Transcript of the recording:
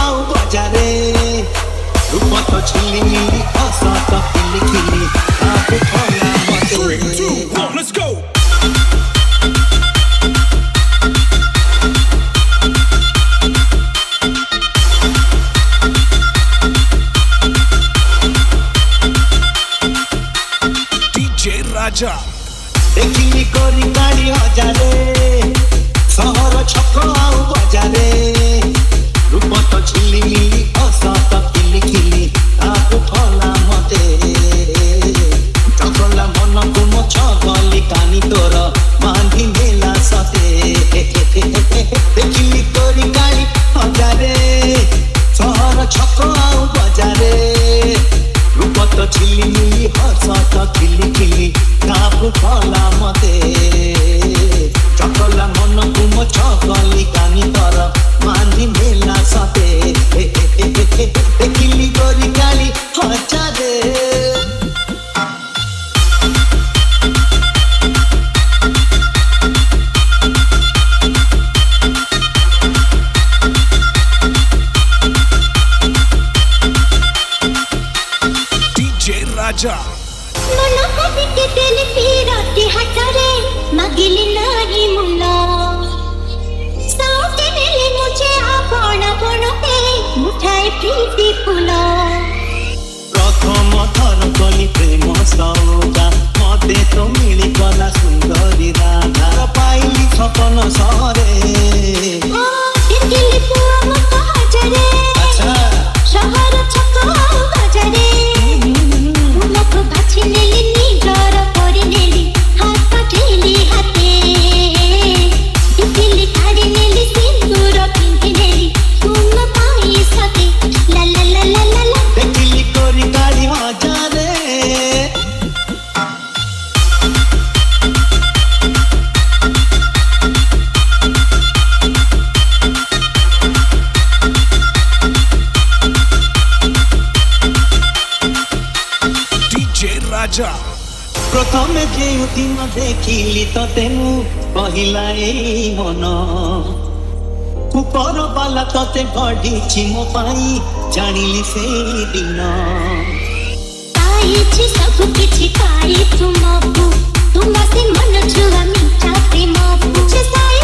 ଆଉ ବଜାରେ ରୂପ ତ ଝିଲିମିଲି ହସ ତ ଖିଲିଖିଲି କାହାକୁ କଲା ମତେ 3, 2, 1, let's go! DJ Raja ଦେଖିଲି କରି ଗାଡ଼ି ହଜାରେ ସହର ଛକ ଆଉ ବଜାରେ ରୂପ ତ ଝିଲିମିଲି ହସ ତ ଖିଲିଖିଲି କାହାକୁ କଲା ମତେ ଚଗଲା ମନକୁ ମୋ ଛଗଲି କାନି ତୋର ବାନ୍ଧି ନେଲା ସତେ ଦେଖିଲି କରି ଗାଡ଼ି ହଜାରେ ସହର ଛକ ଆଉ ବଜାରେ ରୂପ ତ ଝିଲିମିଲି ହସ ତ ଖିଲିଖିଲି କାହାକୁ କଲା ମତେ ଚଗଲା ମନକୁ ମୋ ଛଗଲି କାନି ତୋର ବାନ୍ଧି ନେଲା ସତେ ଦେଖିଲି କରି ଗାଡ଼ି ହଜାରେ DJ Raja मन कविके दिल पीरते हटरे मगिली नाही मुल्ला साउते नेले मुझे आपण कोणते मुठाए प्रीति फुला प्रथम थर कली प्रेम सौदा मते तो मिली गला सुंदरी राधा पाइली सपन सहरे दिल पुआ मत हजरे अच्छा शहर छक बजरे मुख बाछि नेली निजर करि नेली हाथ पटेली हाते दिल काढी नेली सिंदूर पिंधि नेली तुम पाई सते ला ला ला ला ला ला देखिली कोरी गाड़ी हजारे DJ Raja प्रथमे जेउ दिन देखिली तते मु पहिला एई मन ऊपर बाला तते गढ़िछि मो पाई जानिली सेई दिन पाइछि सब किछि पाइ तुमको तुम से मन छुआ मीठा प्रेम मुझे साई